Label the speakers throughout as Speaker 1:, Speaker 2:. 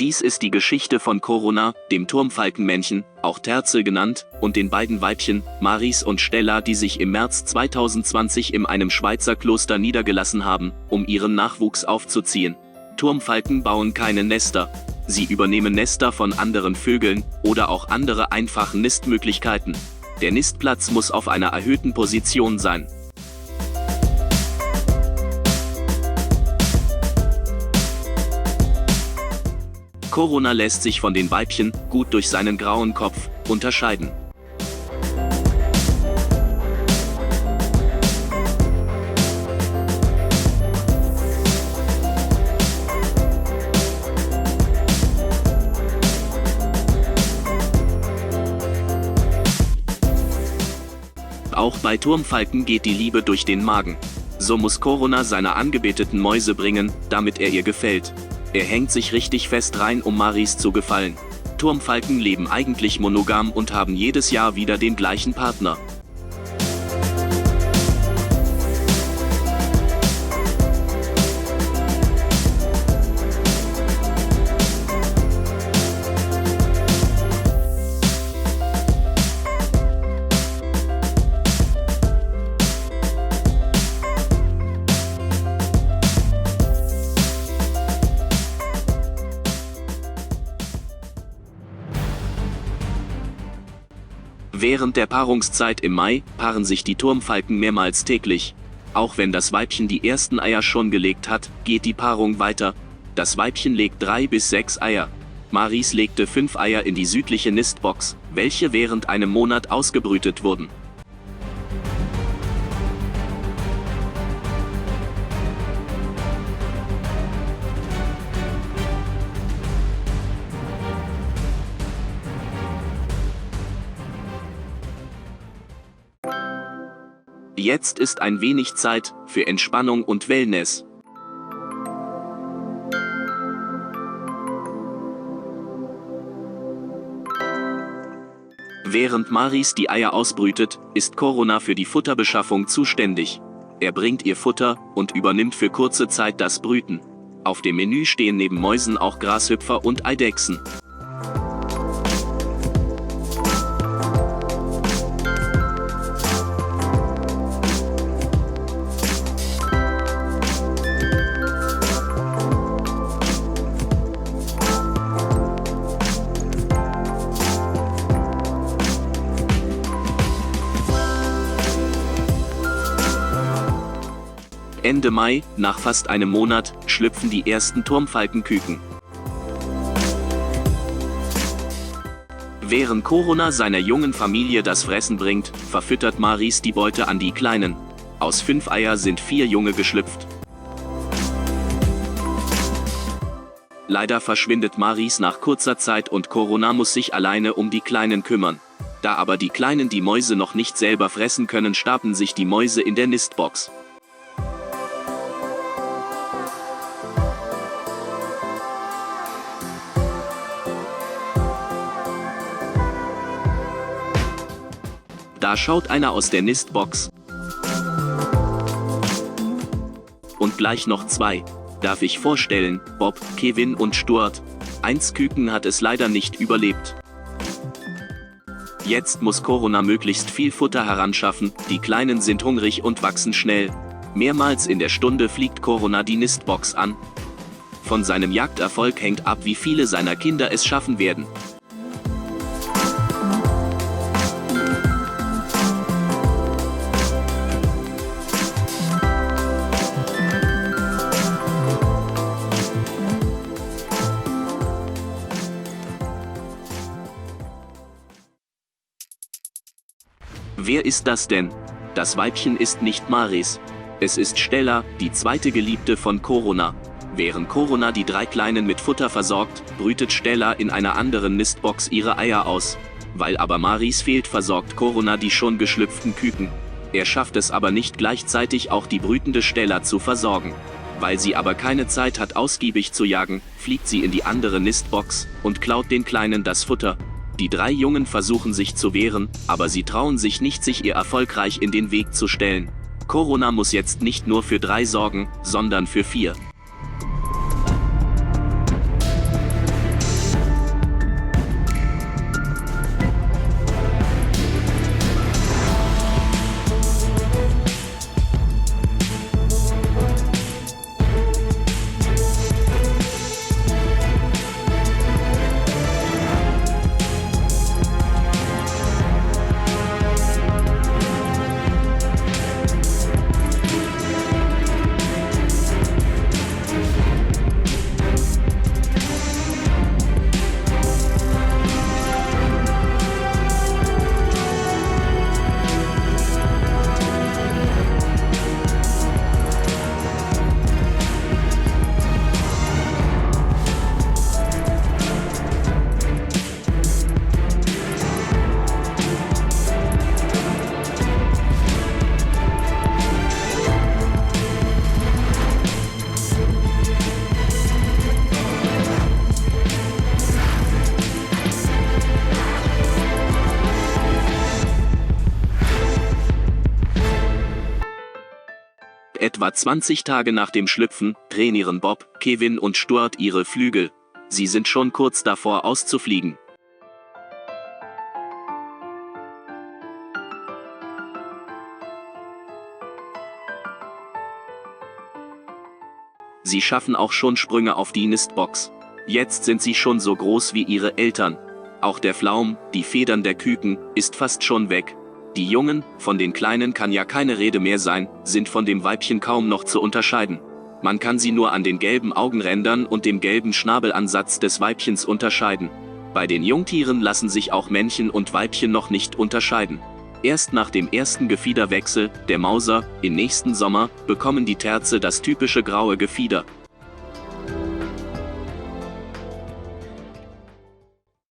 Speaker 1: Dies ist die Geschichte von Corona, dem Turmfalkenmännchen, auch Terze genannt, und den beiden Weibchen, Maris und Stella, die sich im März 2020 in einem Schweizer Kloster niedergelassen haben, um ihren Nachwuchs aufzuziehen. Turmfalken bauen keine Nester. Sie übernehmen Nester von anderen Vögeln oder auch andere einfachen Nistmöglichkeiten. Der Nistplatz muss auf einer erhöhten Position sein. Corona lässt sich von den Weibchen gut durch seinen grauen Kopf unterscheiden. Auch bei Turmfalken geht die Liebe durch den Magen. So muss Corona seine angebeteten Mäuse bringen, damit er ihr gefällt. Er hängt sich richtig fest rein, um Maris zu gefallen. Turmfalken leben eigentlich monogam und haben jedes Jahr wieder den gleichen Partner. Während der Paarungszeit im Mai paaren sich die Turmfalken mehrmals täglich. Auch wenn das Weibchen die ersten Eier schon gelegt hat, geht die Paarung weiter. Das Weibchen legt 3 bis 6 Eier. Maris legte 5 Eier in die südliche Nistbox, welche während einem Monat ausgebrütet wurden. Jetzt ist ein wenig Zeit für Entspannung und Wellness. Während Maris die Eier ausbrütet, ist Corona für die Futterbeschaffung zuständig. Er bringt ihr Futter und übernimmt für kurze Zeit das Brüten. Auf dem Menü stehen neben Mäusen auch Grashüpfer und Eidechsen. Ende Mai, nach fast einem Monat, schlüpfen die ersten Turmfalkenküken. Während Corona seiner jungen Familie das Fressen bringt, verfüttert Maris die Beute an die Kleinen. Aus 5 Eier sind 4 Junge geschlüpft. Leider verschwindet Maris nach kurzer Zeit und Corona muss sich alleine um die Kleinen kümmern. Da aber die Kleinen die Mäuse noch nicht selber fressen können, stapeln sich die Mäuse in der Nistbox. Da schaut einer aus der Nistbox. Und gleich noch 2. Darf ich vorstellen, Bob, Kevin und Stuart. 1 Küken hat es leider nicht überlebt. Jetzt muss Corona möglichst viel Futter heranschaffen, die Kleinen sind hungrig und wachsen schnell. Mehrmals in der Stunde fliegt Corona die Nistbox an. Von seinem Jagderfolg hängt ab, wie viele seiner Kinder es schaffen werden. Wer ist das denn? Das Weibchen ist nicht Maris. Es ist Stella, die zweite Geliebte von Corona. Während Corona die 3 Kleinen mit Futter versorgt, brütet Stella in einer anderen Nistbox ihre Eier aus. Weil aber Maris fehlt, versorgt Corona die schon geschlüpften Küken. Er schafft es aber nicht gleichzeitig auch die brütende Stella zu versorgen. Weil sie aber keine Zeit hat, ausgiebig zu jagen, fliegt sie in die andere Nistbox und klaut den Kleinen das Futter. Die 3 Jungen versuchen sich zu wehren, aber sie trauen sich nicht, sich ihr erfolgreich in den Weg zu stellen. Doch Corona muss jetzt nicht nur für 3 sorgen, sondern für 4. Etwa 20 Tage nach dem Schlüpfen trainieren Bob, Kevin und Stuart ihre Flügel. Sie sind schon kurz davor auszufliegen. Sie schaffen auch schon Sprünge auf die Nistbox. Jetzt sind sie schon so groß wie ihre Eltern. Auch der Flaum, die Federn der Küken, ist fast schon weg. Die Jungen, von den Kleinen kann ja keine Rede mehr sein, sind von dem Weibchen kaum noch zu unterscheiden. Man kann sie nur an den gelben Augenrändern und dem gelben Schnabelansatz des Weibchens unterscheiden. Bei den Jungtieren lassen sich auch Männchen und Weibchen noch nicht unterscheiden. Erst nach dem ersten Gefiederwechsel, der Mauser, im nächsten Sommer, bekommen die Terze das typische graue Gefieder.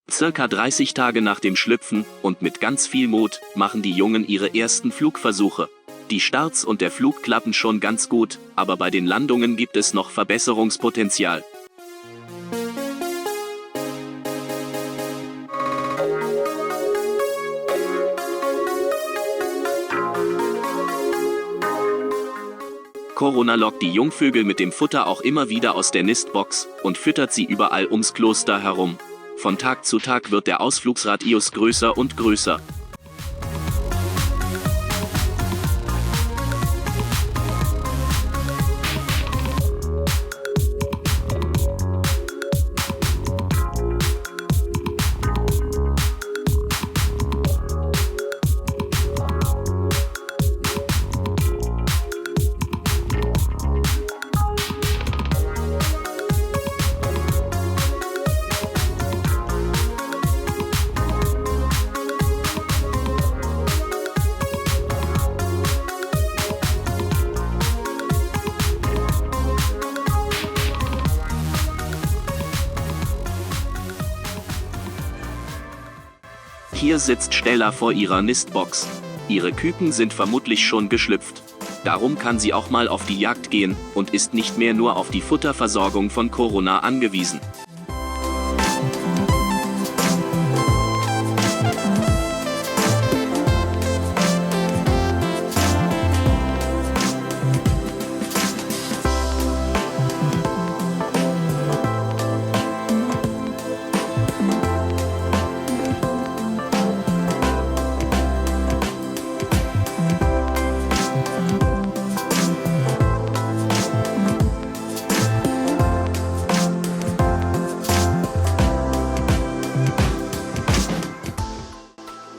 Speaker 1: Circa 30 Tage nach dem Schlüpfen und mit ganz viel Mut machen die Jungen ihre ersten Flugversuche. Die Starts und der Flug klappen schon ganz gut, aber bei den Landungen gibt es noch Verbesserungspotenzial. Corona lockt die Jungvögel mit dem Futter auch immer wieder aus der Nistbox und füttert sie überall ums Kloster herum. Von Tag zu Tag wird der Ausflugsradius größer und größer. Hier sitzt Stella vor ihrer Nistbox. Ihre Küken sind vermutlich schon geschlüpft. Darum kann sie auch mal auf die Jagd gehen und ist nicht mehr nur auf die Futterversorgung von Corona angewiesen.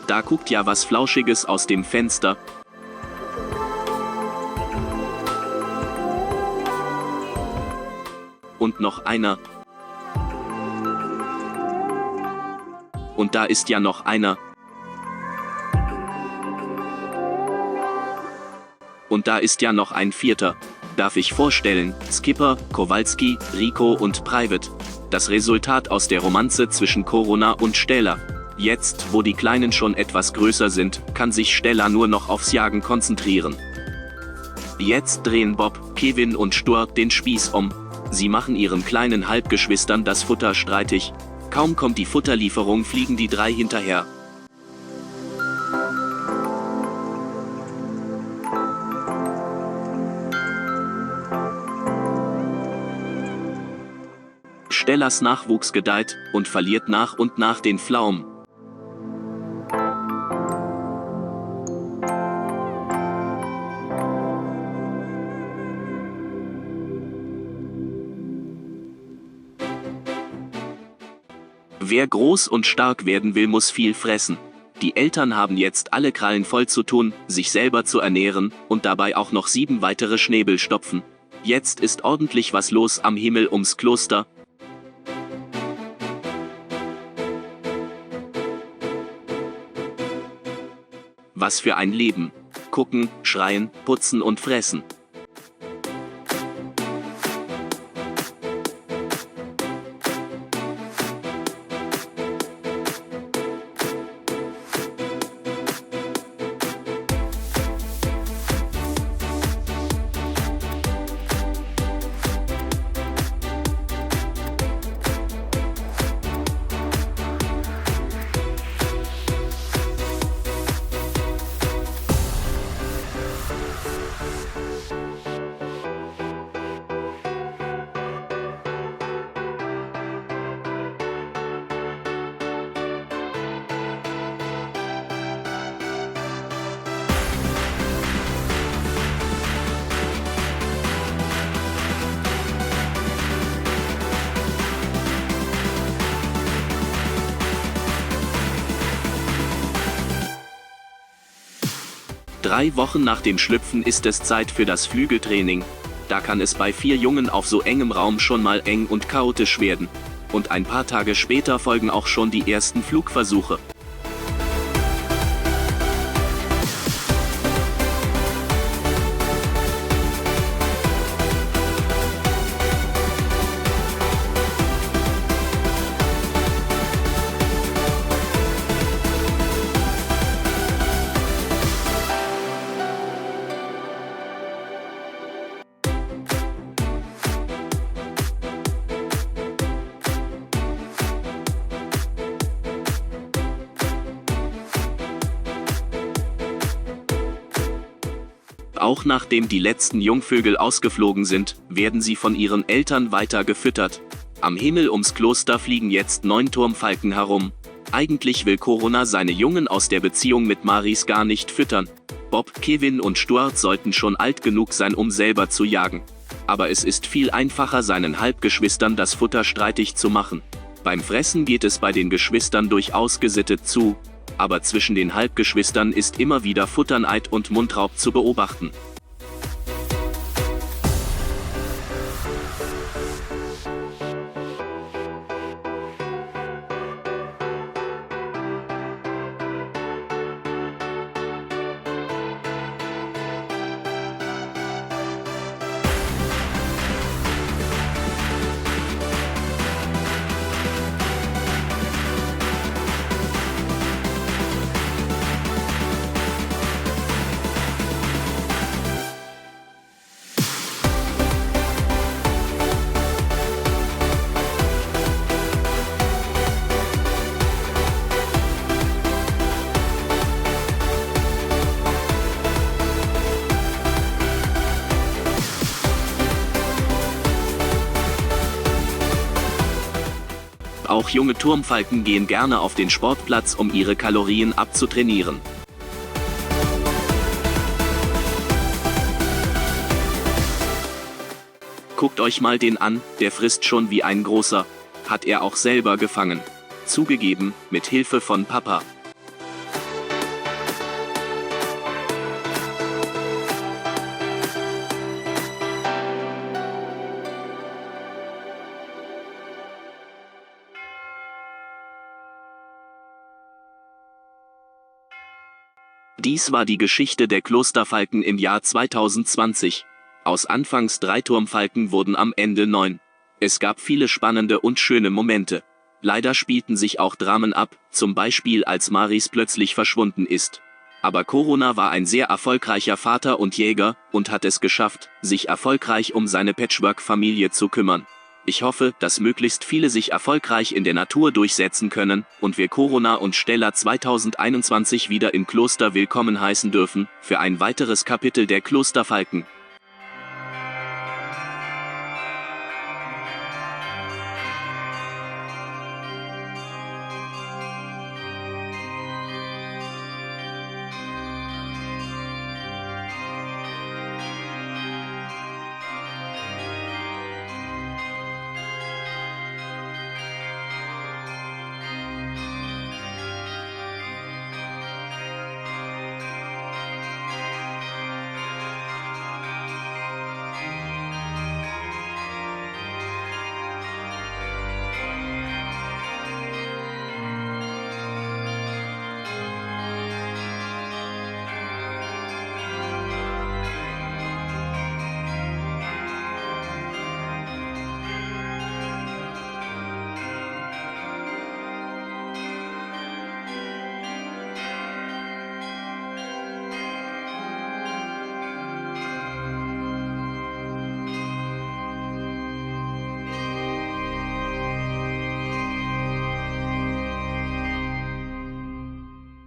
Speaker 1: Da guckt ja was Flauschiges aus dem Fenster. Und noch einer. Und da ist ja noch einer. Und da ist ja noch ein vierter. Darf ich vorstellen, Skipper, Kowalski, Rico und Private. Das Resultat aus der Romanze zwischen Corona und Stella. Jetzt, wo die Kleinen schon etwas größer sind, kann sich Stella nur noch aufs Jagen konzentrieren. Jetzt drehen Bob, Kevin und Stuart den Spieß um. Sie machen ihren kleinen Halbgeschwistern das Futter streitig. Kaum kommt die Futterlieferung, fliegen die 3 hinterher. Stellas Nachwuchs gedeiht und verliert nach und nach den Pflaumen. Wer groß und stark werden will, muss viel fressen. Die Eltern haben jetzt alle Krallen voll zu tun, sich selber zu ernähren und dabei auch noch 7 weitere Schnäbel stopfen. Jetzt ist ordentlich was los am Himmel ums Kloster. Was für ein Leben. Gucken, schreien, putzen und fressen. Drei Wochen nach dem Schlüpfen ist es Zeit für das Flügeltraining. Da kann es bei 4 Jungen auf so engem Raum schon mal eng und chaotisch werden. Und ein paar Tage später folgen auch schon die ersten Flugversuche. Auch nachdem die letzten Jungvögel ausgeflogen sind, werden sie von ihren Eltern weiter gefüttert. Am Himmel ums Kloster fliegen jetzt 9 Turmfalken herum. Eigentlich will Corona seine Jungen aus der Beziehung mit Maris gar nicht füttern. Bob, Kevin und Stuart sollten schon alt genug sein, um selber zu jagen. Aber es ist viel einfacher, seinen Halbgeschwistern das Futter streitig zu machen. Beim Fressen geht es bei den Geschwistern durchaus gesittet zu. Aber zwischen den Halbgeschwistern ist immer wieder Futterneid und Mundraub zu beobachten. Auch junge Turmfalken gehen gerne auf den Sportplatz, um ihre Kalorien abzutrainieren. Guckt euch mal den an, der frisst schon wie ein großer. Hat er auch selber gefangen. Zugegeben, mit Hilfe von Papa. Dies war die Geschichte der Klosterfalken im Jahr 2020. Aus anfangs 3 Turmfalken wurden am Ende 9. Es gab viele spannende und schöne Momente. Leider spielten sich auch Dramen ab, zum Beispiel als Maris plötzlich verschwunden ist. Aber Corona war ein sehr erfolgreicher Vater und Jäger und hat es geschafft, sich erfolgreich um seine Patchwork-Familie zu kümmern. Ich hoffe, dass möglichst viele sich erfolgreich in der Natur durchsetzen können und wir Corona und Stella 2021 wieder im Kloster willkommen heißen dürfen, für ein weiteres Kapitel der Klosterfalken.